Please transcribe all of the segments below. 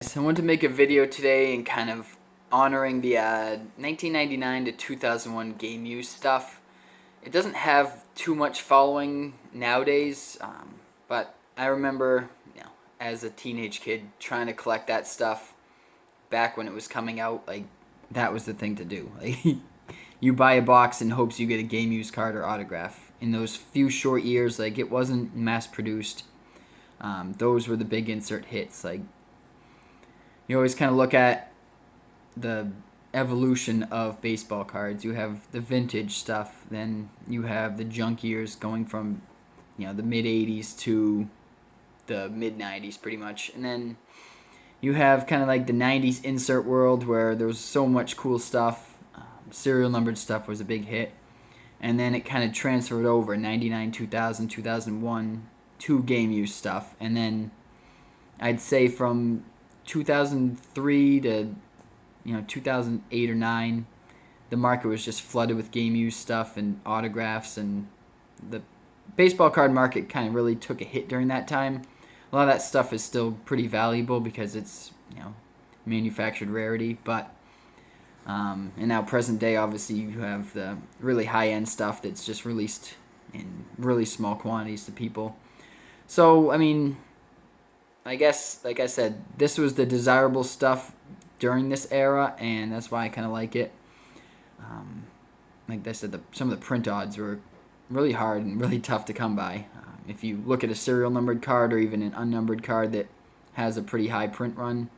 So I wanted to make a video today and kind of honoring the 1999 to 2001 game use stuff. It doesn't have too much following nowadays, but I remember, as a teenage kid trying to collect that stuff back when it was coming out. Like, that was the thing to do. Like, you buy a box in hopes you get a game use card or autograph. In those few short years, like, it wasn't mass produced. Those were the big insert hits. Like, you always kind of look at the evolution of baseball cards. You have the vintage stuff, then you have the junk years going from, the mid 80s to the mid 90s pretty much. And then you have kind of like the 90s insert world where there was so much cool stuff. Serial numbered stuff was a big hit. And then it kind of transferred over 99, 2000, 2001 to game use stuff. And then I'd say from 2003 to 2008 or 9, the market was just flooded with game use stuff and autographs, and the baseball card market kind of really took a hit during that time. A lot of that stuff is still pretty valuable because it's manufactured rarity, but and now present day, obviously you have the really high end stuff that's just released in really small quantities to people. So I mean, I guess, like I said, this was the desirable stuff during this era, and that's why I kind of like it. Like I said, some of the print odds were really hard and really tough to come by. If you look at a serial numbered card or even an unnumbered card that has a pretty high print run,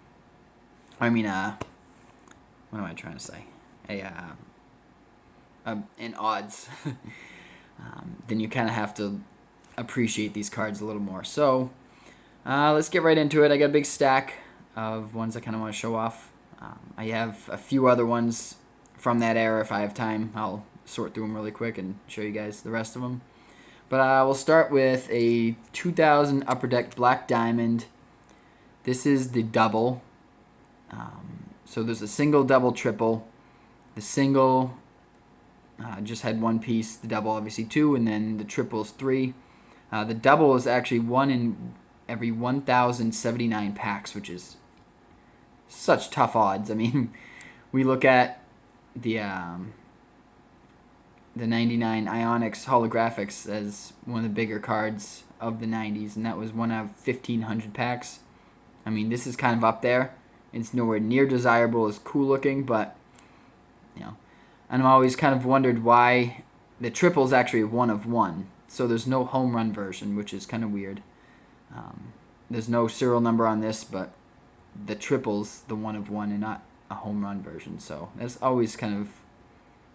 what am I trying to say? In odds, then you kind of have to appreciate these cards a little more. So let's get right into it. I got a big stack of ones I kind of want to show off. I have a few other ones from that era. If I have time, I'll sort through them really quick and show you guys the rest of them. But we'll start with a 2000 Upper Deck Black Diamond. This is the double. So there's a single, double, triple. The single just had one piece. The double, obviously, two. And then the triple is three. The double is actually one in every 1,079 packs, which is such tough odds. I mean, we look at the 99 Ionics holographics as one of the bigger cards of the 90s, and that was one out of 1,500 packs. I mean, this is kind of up there. It's nowhere near desirable as cool looking, but and I'm always kind of wondered why the triple is actually one of one. So there's no home run version, which is kind of weird. There's no serial number on this, but the triple's the one of one and not a home run version. So that's always kind of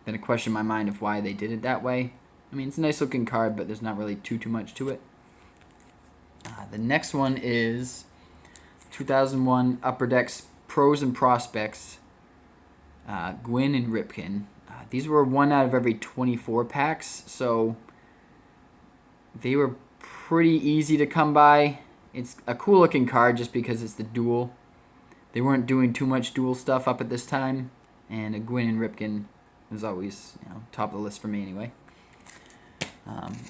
been a question in my mind of why they did it that way. I mean, it's a nice looking card, but there's not really too much to it. The next one is 2001 Upper Decks Pros and Prospects, Gwynn and Ripken. These were one out of every 24 packs, so they were pretty easy to come by. It's a cool looking card just because it's the dual. They weren't doing too much dual stuff up at this time, and a Gwynn and Ripken was always top of the list for me anyway.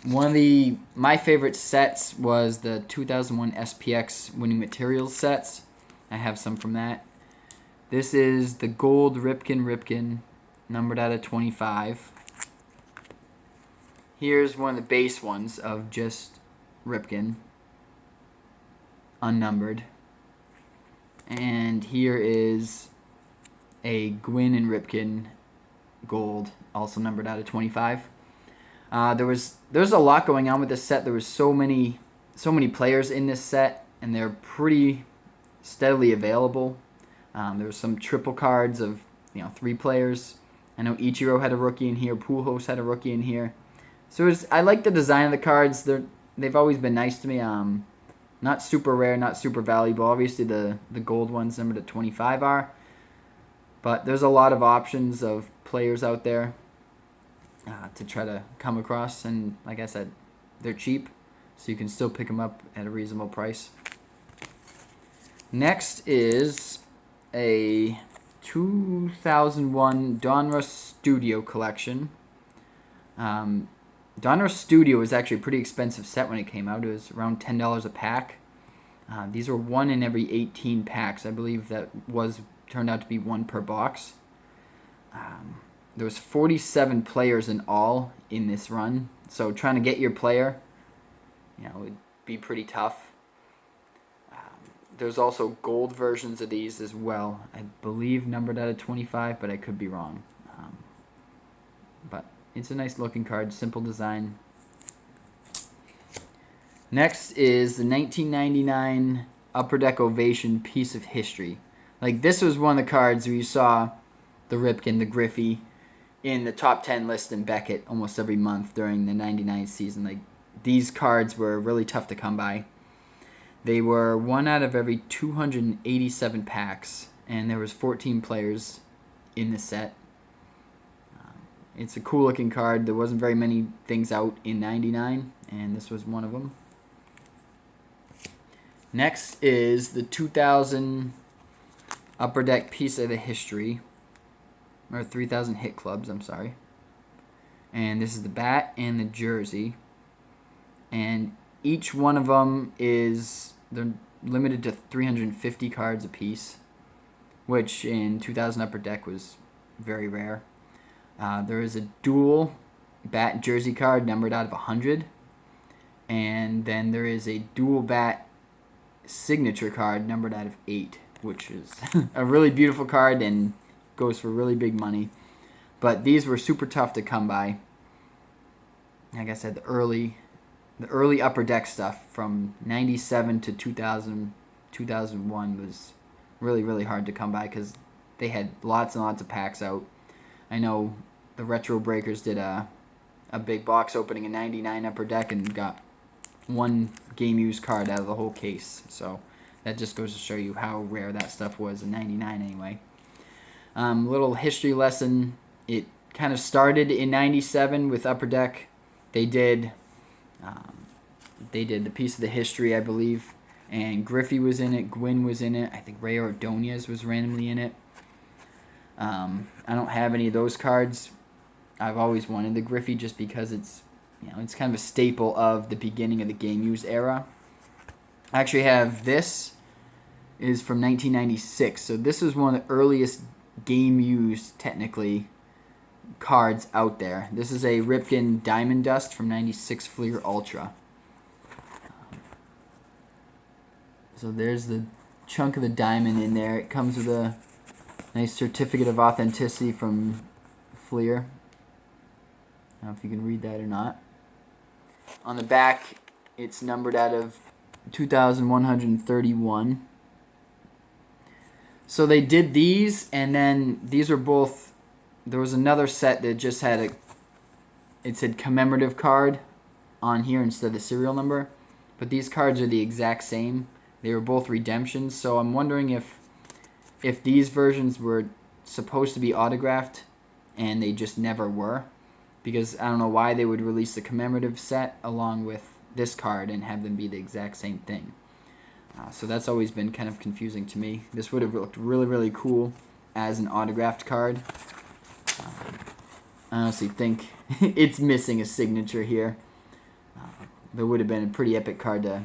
One of my favorite sets was the 2001 SPX Winning Materials sets. I have some from that. This is the gold Ripken, numbered out of 25. Here's one of the base ones of just Ripken, unnumbered. And here is a Gwynn and Ripken gold, also numbered out of 25. There's a lot going on with this set. There was so many players in this set, and they're pretty steadily available. There was some triple cards of 3 players. I know Ichiro had a rookie in here. Pujols had a rookie in here. So I like the design of the cards. They've always been nice to me. Not super rare, not super valuable. Obviously, the gold ones numbered at 25 are. But there's a lot of options of players out there to try to come across. And like I said, they're cheap, so you can still pick them up at a reasonable price. Next is a 2001 Donruss Studio collection. Donruss Studio was actually a pretty expensive set when it came out. It was around $10 a pack. These were 1 in every 18 packs. I believe that turned out to be 1 per box. There was 47 players in all in this run, so trying to get your player, would be pretty tough. There's also gold versions of these as well. I believe numbered out of 25, but I could be wrong. But it's a nice looking card, simple design. Next is the 1999 Upper Deck Ovation Piece of History. Like, this was one of the cards where you saw the Ripken, the Griffey in the top 10 list in Beckett almost every month during the 99 season. Like, these cards were really tough to come by. They were 1 out of every 287 packs, and there was 14 players in the set. It's a cool looking card. There wasn't very many things out in 99, and this was one of them. Next is the 2000 Upper Deck Piece of the History, or 3000 Hit Clubs, I'm sorry. And this is the bat and the jersey. And each one of them they're limited to 350 cards apiece, which in 2000 Upper Deck was very rare. There is a dual bat jersey card numbered out of 100. And then there is a dual bat signature card numbered out of 8, which is a really beautiful card and goes for really big money. But these were super tough to come by. Like I said, the early Upper Deck stuff from 97 to 2000, 2001 was really, really hard to come by because they had lots and lots of packs out. I know the Retro Breakers did a big box opening in 99 Upper Deck and got 1 game used card out of the whole case. So that just goes to show you how rare that stuff was in 99 anyway. Little history lesson. It kind of started in 97 with Upper Deck. They did the Piece of the History, I believe, and Griffey was in it, Gwynn was in it, I think Ray Ordonez was randomly in it. I don't have any of those cards. I've always wanted the Griffey just because it's kind of a staple of the beginning of the game used era. I actually have this is from 1996, so this is one of the earliest game used technically cards out there. This is a Ripken Diamond Dust from 96 Fleer Ultra. So there's the chunk of the diamond in there. It comes with a nice certificate of authenticity from Fleer. I don't know if you can read that or not. On the back, it's numbered out of 2,131. So they did these, and then these are both. There was another set that just had it said commemorative card on here instead of the serial number. But these cards are the exact same. They were both redemptions, so I'm wondering if these versions were supposed to be autographed and they just never were. Because I don't know why they would release the commemorative set along with this card and have them be the exact same thing. So that's always been kind of confusing to me. This would have looked really, really cool as an autographed card. I honestly think it's missing a signature here. That would have been a pretty epic card to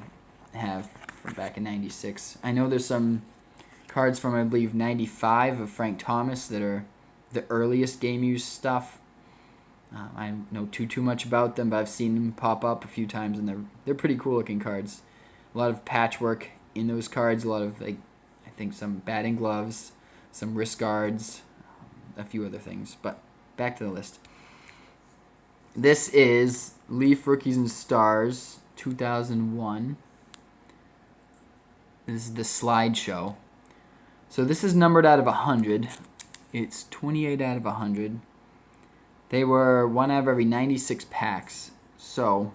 have from back in 96. I know there's some cards from, I believe, 95 of Frank Thomas that are the earliest game use stuff. I don't know too much about them, but I've seen them pop up a few times, and they're pretty cool looking cards. A lot of patchwork in those cards. A lot of I think some batting gloves, some wrist guards, a few other things. But back to the list. This is Leaf Rookies and Stars 2001. This is the slideshow. So this is numbered out of 100. It's 28 out of 100. They were 1 out of every 96 packs. So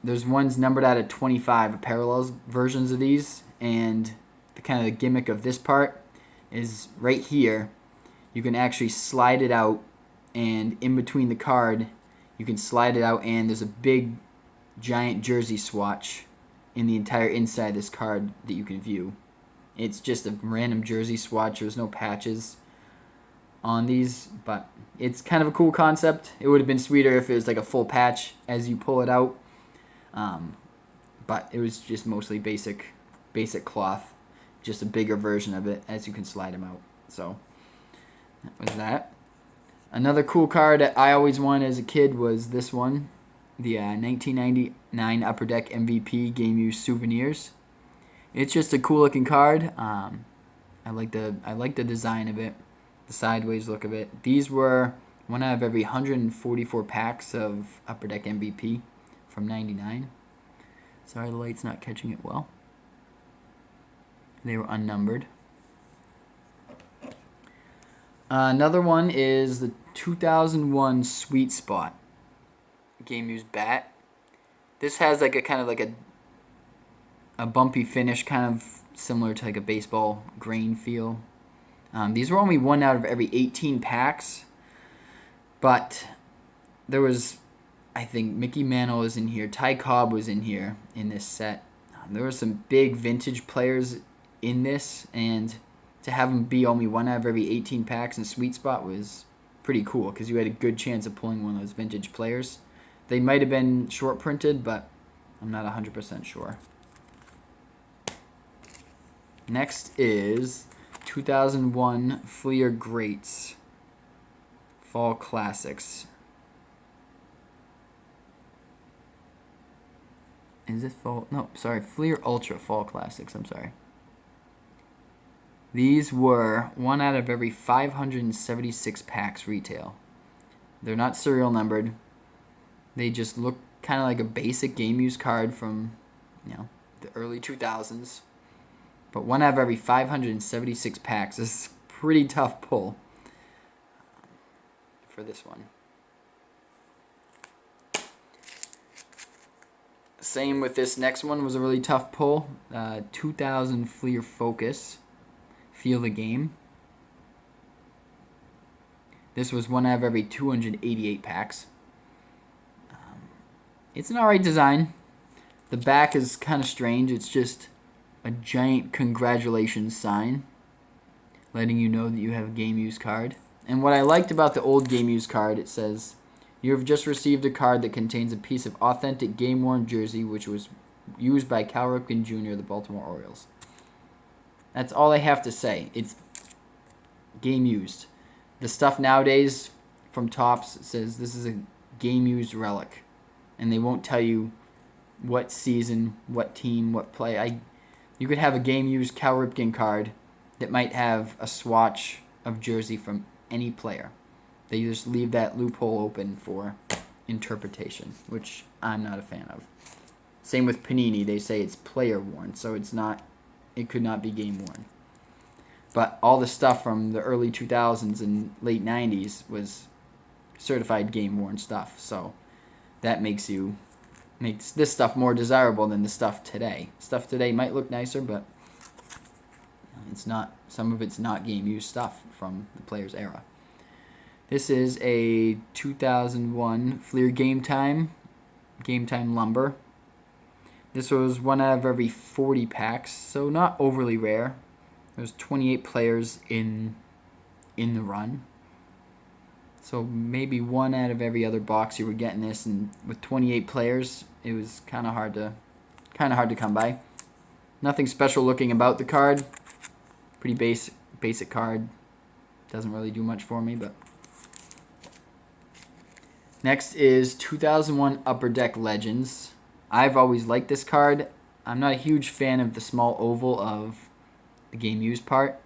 there's ones numbered out of 25 parallels versions of these, and the kind of the gimmick of this part is right here. You can actually slide it out, and in between the card, you can slide it out, and there's a big, giant jersey swatch in the entire inside of this card that you can view. It's just a random jersey swatch. There's no patches on these, but it's kind of a cool concept. It would have been sweeter if it was like a full patch as you pull it out. but it was just mostly basic cloth, just a bigger version of it as you can slide them out. So that was that. Another cool card that I always wanted as a kid was this one, the 1999 Upper Deck MVP Game Used Souvenirs. It's just a cool looking card. I like the design of it, the sideways look of it. These were one out of every 144 packs of Upper Deck MVP from '99. Sorry, the light's not catching it well. They were unnumbered. Another one is the 2001 Sweet Spot Game Used Bat. This has like a kind of like a bumpy finish, kind of similar to like a baseball grain feel. These were only one out of every 18 packs, but there was, I think Mickey Mantle was in here, Ty Cobb was in here in this set. There were some big vintage players in this, and to have them be only one out of every 18 packs in Sweet Spot was pretty cool because you had a good chance of pulling one of those vintage players. They might have been short printed, but I'm not 100% sure. Next is 2001 Fleer Greats Fall Classics. Is this fall? No, sorry, Fleer Ultra Fall Classics. I'm sorry. These were one out of every 576 packs retail. They're not serial numbered. They just look kind of like a basic game used card from, the early 2000s. But one out of every 576 packs is a pretty tough pull for this one. Same with this next one, was a really tough pull. 2000 Fleer Focus. Feel the Game. This was one out of every 288 packs. It's an alright design. The back is kind of strange. It's just a giant congratulations sign letting you know that you have a game used card. And what I liked about the old game used card, it says, "You have just received a card that contains a piece of authentic game worn jersey which was used by Cal Ripken Jr. of the Baltimore Orioles." That's all I have to say. It's game used. The stuff nowadays from Topps says this is a game used relic, and they won't tell you what season, what team, what play. You could have a game used Cal Ripken card that might have a swatch of jersey from any player. They just leave that loophole open for interpretation, which I'm not a fan of. Same with Panini. They say it's player worn, so it could not be game worn. But all the stuff from the early 2000s and late 90s was certified game worn stuff. So that makes this stuff more desirable than the stuff today. Stuff today might look nicer, but it's not. Some of it's not game used stuff from the player's era. This is a 2001 Fleer Game Time Lumber. This was one out of every 40 packs, so not overly rare. There's 28 players in the run. So maybe one out of every other box you were getting this, and with 28 players, it was kind of hard to come by. Nothing special looking about the card. Pretty basic card. Doesn't really do much for me, but next is 2001 Upper Deck Legends. I've always liked this card. I'm not a huge fan of the small oval of the game used part,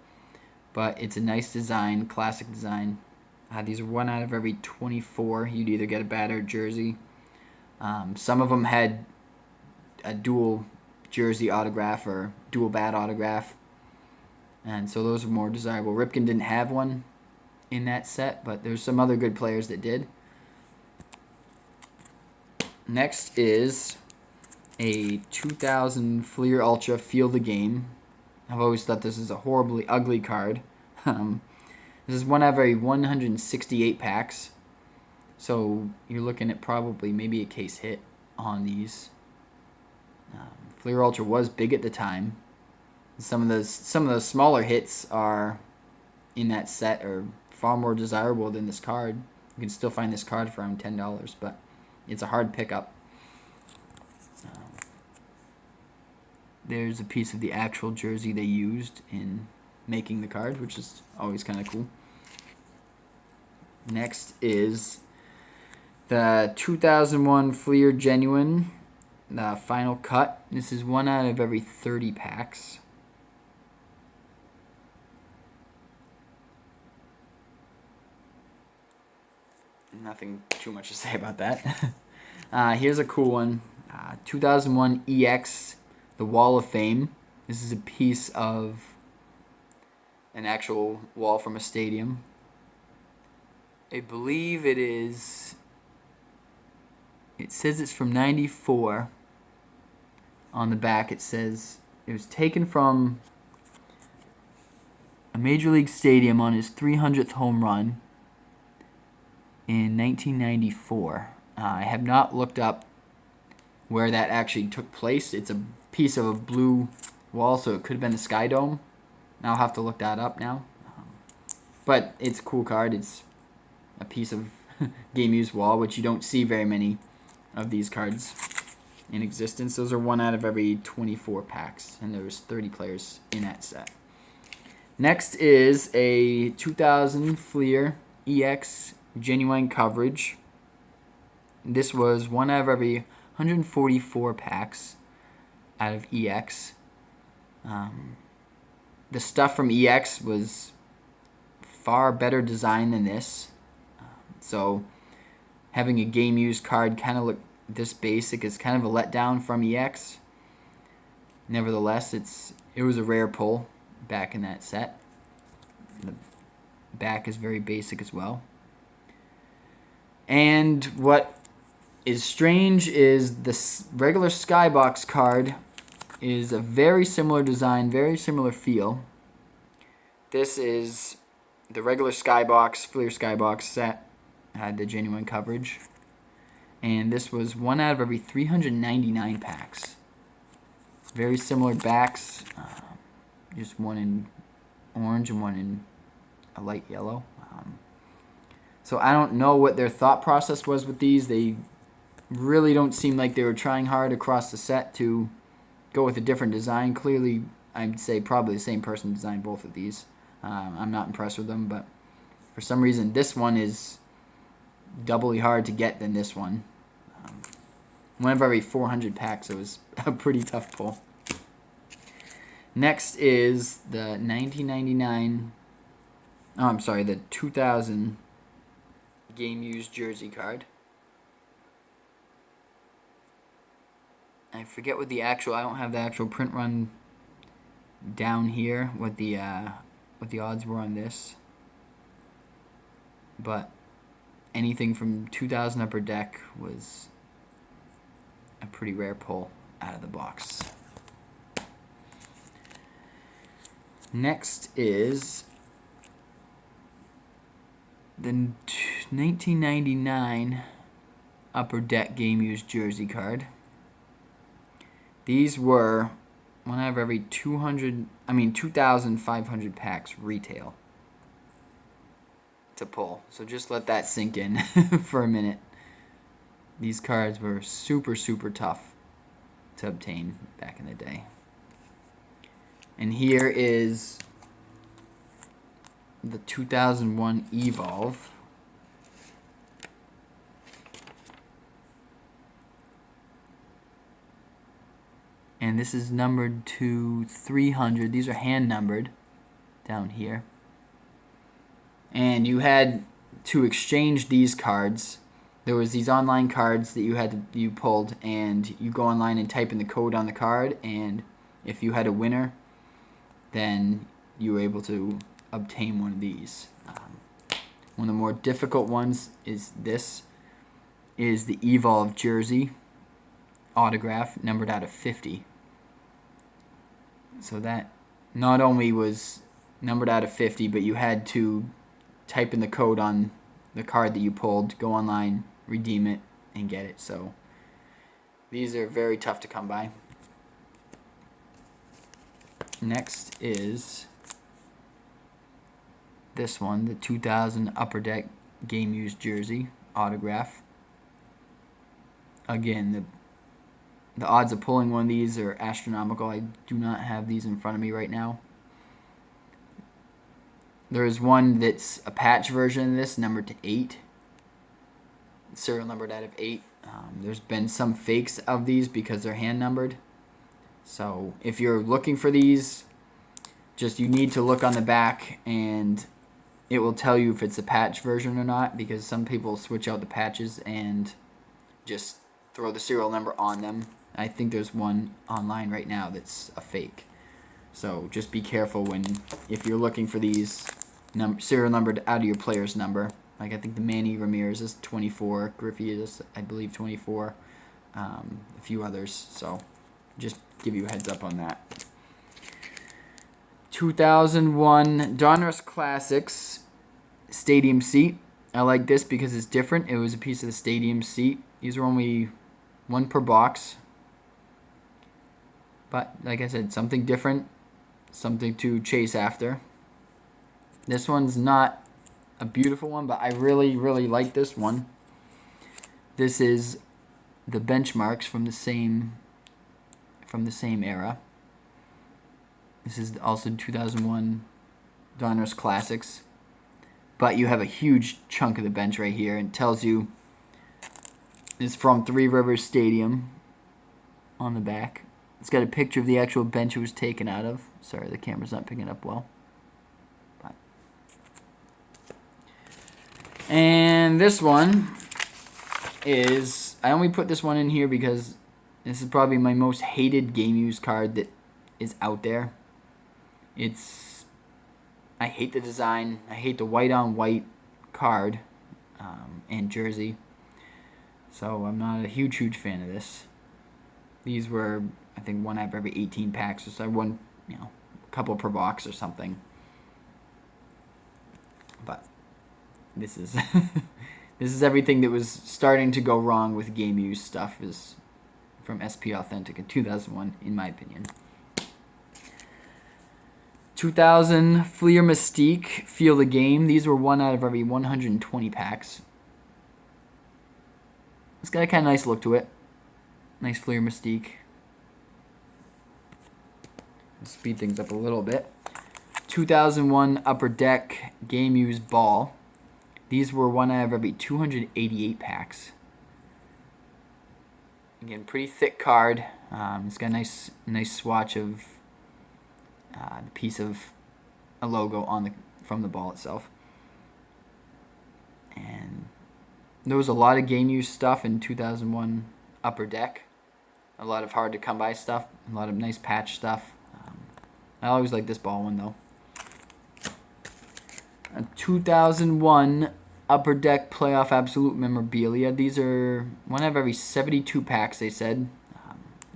but it's a nice design, classic design. These are one out of every 24. You'd either get a bat or jersey. Some of them had a dual jersey autograph or dual bat autograph, and so those are more desirable. Ripken didn't have one in that set, but there's some other good players that did. Next is a 2000 Fleer Ultra Feel the Game. I've always thought this is a horribly ugly card. This is one out of every 168 packs. So you're looking at probably maybe a case hit on these. Fleer Ultra was big at the time. Some of those smaller hits are in that set are far more desirable than this card. You can still find this card for around $10, but it's a hard pickup. there's a piece of the actual jersey they used in making the card, which is always kind of cool. Next is the 2001 Fleer Genuine, the final cut. This is 1 out of every 30 packs. Nothing too much to say about that. Here's a cool one. 2001 EX, the Wall of Fame. This is a piece of an actual wall from a stadium. I believe it is... It says it's from 94. On the back it says it was taken from a Major League stadium on his 300th home run in 1994. I have not looked up where that actually took place. It's a piece of a blue wall, so it could have been the Sky Dome. I'll have to look that up now. But it's a cool card. It's a piece of game used wall, which you don't see very many of these cards in existence. Those are 1 out of every 24 packs, and there's 30 players in that set. Next is a 2000 Fleer EX Genuine Coverage. This was 1 out of every 144 packs out of EX. The stuff from EX was far better design than this. So having a game used card kind of look this basic is kind of a letdown from EX. Nevertheless, it was a rare pull back in that set. The back is very basic as well. And what is strange is the regular Skybox card is a very similar design, very similar feel. This is the regular Skybox, Fleer Skybox set, had the genuine coverage. And this was 1 out of every 399 packs. Very similar backs, just one in orange and one in a light yellow. So I don't know what their thought process was with these. They really don't seem like they were trying hard across the set to go with a different design. Clearly, I'd say probably the same person designed both of these. I'm not impressed with them, but for some reason this one is doubly hard to get than this one. 1 of every 400 packs, it was a pretty tough pull. Next is the 2000 game used jersey card. I forget what I don't have the actual print run down here, what the odds were on this. But anything from 2000 Upper Deck was a pretty rare pull out of the box. Next is the 1999 Upper Deck game used jersey card. These were 1 out of every 2,500 packs retail to pull. So just let that sink in for a minute. These cards were super, super tough to obtain back in the day. And here is the 2001 Evolve. And this is numbered to 300. These are hand numbered down here. And you had to exchange these cards. There was these online cards that you pulled, and you go online and type in the code on the card, and if you had a winner, then you were able to obtain one of these. One of the more difficult ones is this, is the Evolve jersey autograph numbered out of 50. So that not only was numbered out of 50, but you had to type in the code on the card that you pulled, go online, redeem it, and get it. So these are very tough to come by. Next is this one, the 2000 Upper Deck game used jersey autograph. Again, The odds of pulling one of these are astronomical. I do not have these in front of me right now. There is one that's a patch version of this, numbered to 8. Serial numbered out of 8. There's been some fakes of these because they're hand numbered. So if you're looking for these, just you need to look on the back and it will tell you if it's a patch version or not, because some people switch out the patches and just throw the serial number on them. I think there's one online right now that's a fake. So just be careful if you're looking for these serial numbered out of your player's number. Like I think the Manny Ramirez is 24, Griffey is I believe 24, a few others. So just give you a heads up on that. 2001 Donruss Classics Stadium Seat. I like this because it's different. It was a piece of the stadium seat. These were only one per box. But like I said, something different, something to chase after. This one's not a beautiful one, but I really, really like this one. This is the benchmarks from the same era. This is also 2001 Donruss Classics. But you have a huge chunk of the bench right here. It tells you it's from Three Rivers Stadium on the back. It's got a picture of the actual bench it was taken out of. Sorry, the camera's not picking up well. But. And this one is... I only put this one in here because this is probably my most hated game use card that is out there. I hate the design. I hate the white on white card and jersey. So I'm not a huge fan of this. These were, I think, one out of every 18 packs. So I won, a couple per box or something. But this is this is everything that was starting to go wrong with game use stuff is from SP Authentic in 2001, in my opinion. 2000 Fleer Mystique Feel the Game. These were one out of every 120 packs. It's got a kind of nice look to it. Nice Fleer Mystique. Let's speed things up a little bit. 2001 Upper Deck Game Used Ball. These were one out of every 288 packs. Again, pretty thick card. It's got a nice swatch of the piece of a logo from the ball itself. And there was a lot of game use stuff in 2001 Upper Deck. A lot of hard to come by stuff. A lot of nice patch stuff. I always like this ball one though. A 2001 Upper Deck Playoff Absolute Memorabilia. These are one out of every 72 packs, they said.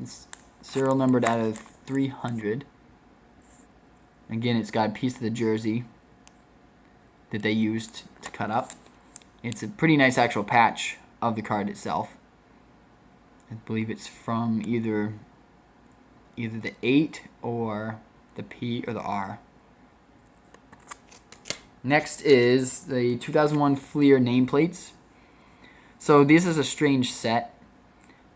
It's serial numbered out of 300. Again, it's got a piece of the jersey that they used to cut up. It's a pretty nice actual patch of the card itself. I believe it's from either the 8 or the P or the R. Next is the 2001 Fleer nameplates. So this is a strange set.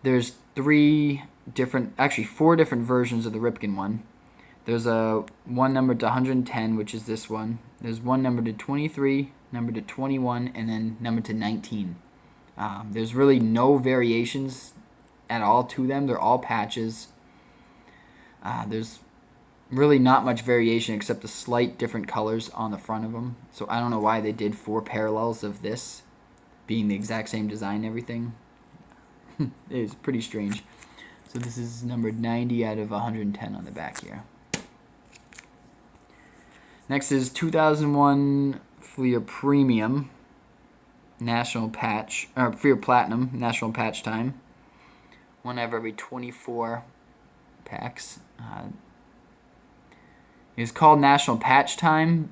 There's four different versions of the Ripken one. There's one numbered to 110, which is this one. There's one numbered to 23, numbered to 21, and then numbered to 19. There's really no variations at all to them. They're all patches. There's really not much variation except the slight different colors on the front of them. So I don't know why they did 4 parallels of this being the exact same design and everything. It is pretty strange. So this is numbered 90 out of 110 on the back here. Next is 2001 Fleer Premium National Patch, or Fleer Platinum National Patch Time. One out of every 24 packs. It's called National Patch Time,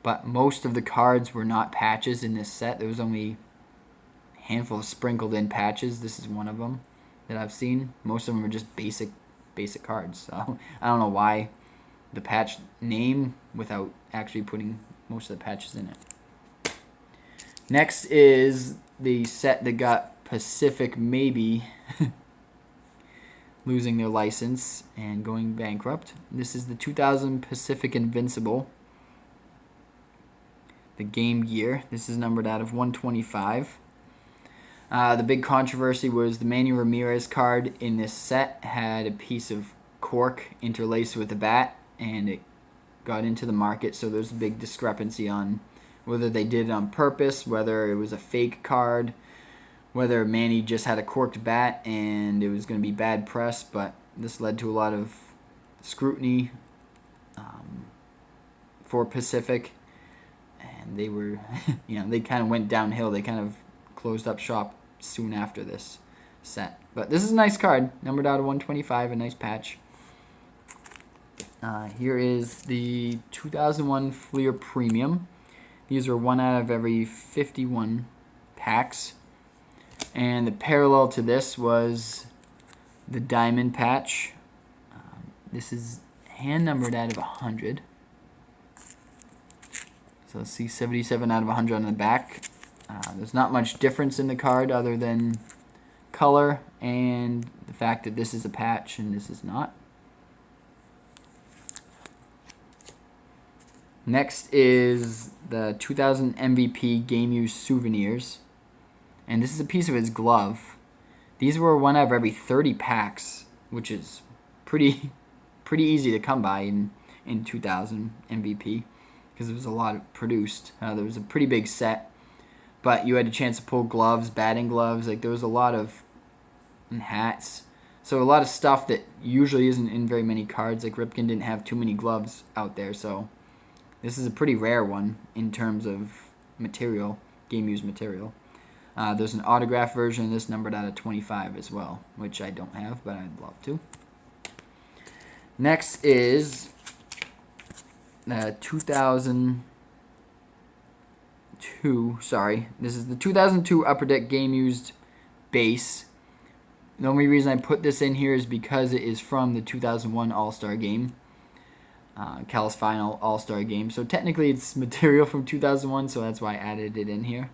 but most of the cards were not patches in this set. There was only a handful of sprinkled in patches. This is one of them that I've seen. Most of them are just basic cards. So I don't know why the patch name without actually putting most of the patches in it. Next is the set that got Pacific Maybe losing their license and going bankrupt. This is the 2000 Pacific Invincible, the Game Gear. This is numbered out of 125. The big controversy was the Manny Ramirez card in this set had a piece of cork interlaced with a bat, and it got into the market, so there's a big discrepancy on whether they did it on purpose, whether it was a fake card, whether Manny just had a corked bat and it was going to be bad press, but this led to a lot of scrutiny for Pacific, and they were, they kind of went downhill. They kind of closed up shop soon after this set. But this is a nice card, numbered out of 125, a nice patch. Here is the 2001 Fleer Premium. These are 1 out of every 51 packs. And the parallel to this was the Diamond patch. This is hand numbered out of 100. So let's see, 77 out of 100 on the back. There's not much difference in the card other than color and the fact that this is a patch and this is not. Next is the 2000 MVP Game Used Souvenirs. And this is a piece of his glove. These were 1 out of every 30 packs, which is pretty easy to come by in 2000 MVP, because there was a lot produced. There was a pretty big set, but you had a chance to pull gloves, batting gloves. Like, there was a lot of hats. So a lot of stuff that usually isn't in very many cards. Like, Ripken didn't have too many gloves out there, so this is a pretty rare one in terms of material, game-used material. There's an autograph version of this numbered out of 25 as well, which I don't have, but I'd love to. Next is the 2002, this is the 2002 Upper Deck Game Used base. The only reason I put this in here is because it is from the 2001 All-Star Game, Cal's Final All-Star Game. So technically it's material from 2001, so that's why I added it in here.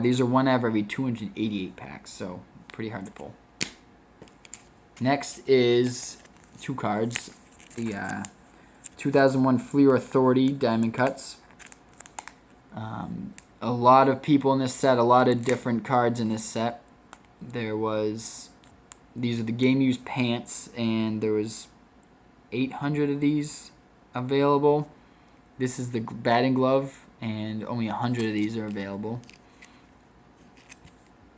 These are 1 out of every 288 packs, so pretty hard to pull. Next is 2 cards. The 2001 Fleer Authority Diamond Cuts. A lot of people in this set, a lot of different cards in this set. These are the Game Used Pants, and there was 800 of these available. This is the batting glove, and only 100 of these are available.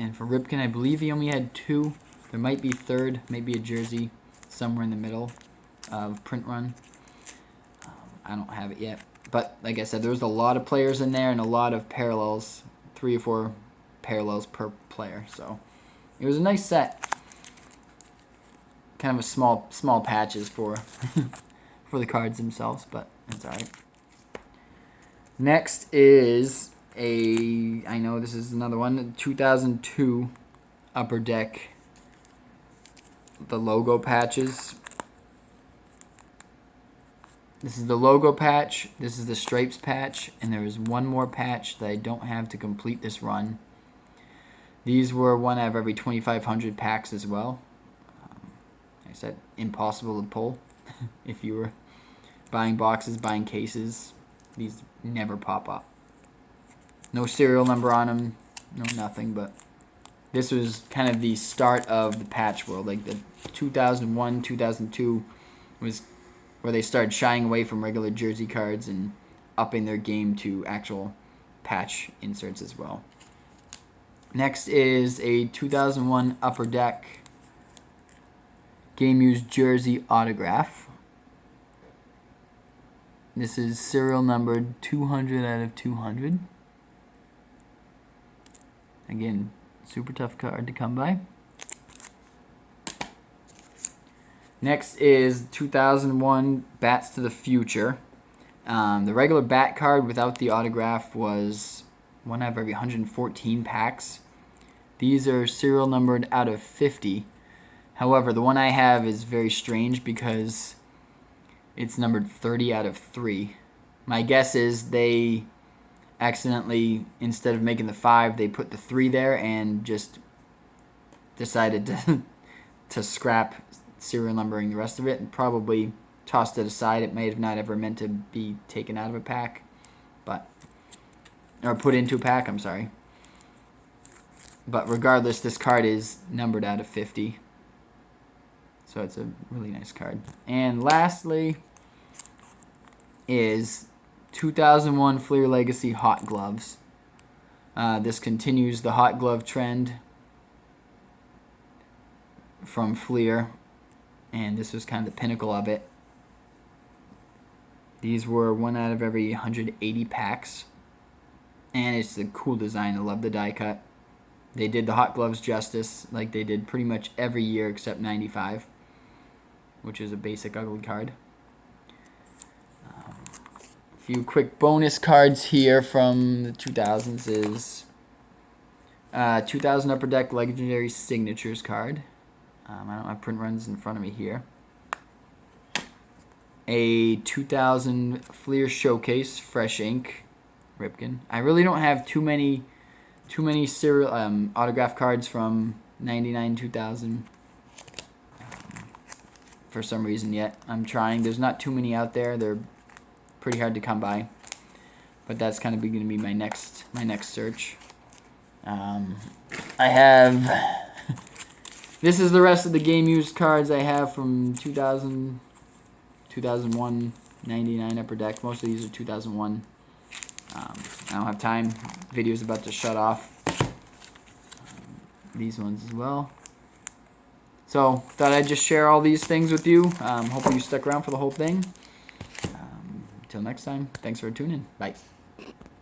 And for Ripken, I believe he only had 2. There might be third, maybe a jersey somewhere in the middle of print run. I don't have it yet. But like I said, there was a lot of players in there and a lot of parallels, 3 or 4 parallels per player. So it was a nice set. Kind of a small patches for for the cards themselves, but it's alright. Next is I know this is another one, 2002 Upper Deck, the logo patches. This is the logo patch, this is the stripes patch, and there is one more patch that I don't have to complete this run. These were 1 out of every 2,500 packs as well. Like I said, impossible to pull. If you were buying boxes, buying cases, these never pop up. No serial number on them, no nothing, but this was kind of the start of the patch world. Like the 2001, 2002 was where they started shying away from regular jersey cards and upping their game to actual patch inserts as well. Next is a 2001 Upper Deck Game Used Jersey Autograph. This is serial numbered 200 out of 200. Again, super tough card to come by. Next is 2001 Bats to the Future. The regular bat card without the autograph was 1 out of every 114 packs. These are serial numbered out of 50. However, the one I have is very strange because it's numbered 30 out of 3. My guess is they accidentally, instead of making the 5, they put the 3 there and just decided to scrap serial numbering the rest of it, and probably tossed it aside. It may have not ever meant to be taken out of a pack, or put into a pack, I'm sorry. But regardless, this card is numbered out of 50. So it's a really nice card. And lastly is 2001 Fleer Legacy Hot Gloves. This continues the hot glove trend from Fleer, and this was kind of the pinnacle of it. These were 1 out of every 180 packs, and it's a cool design. I love the die cut. They did the hot gloves justice, like they did pretty much every year except 95, which is a basic ugly card. A few quick bonus cards here from the 2000s is 2000 Upper Deck Legendary Signatures card. I don't have print runs in front of me here. A 2000 Fleer Showcase Fresh Ink Ripken. I really don't have too many serial autograph cards from 99, 2000 for some reason yet. I'm trying. There's not too many out there. They're pretty hard to come by. But that's kind of going to be my next search. I have this is the rest of the game used cards I have from 2000, 2001, 99 Upper Deck. Most of these are 2001. I don't have time. Video's about to shut off. These ones as well. So, thought I'd just share all these things with you. Hopefully you stuck around for the whole thing. Until next time, thanks for tuning in. Bye.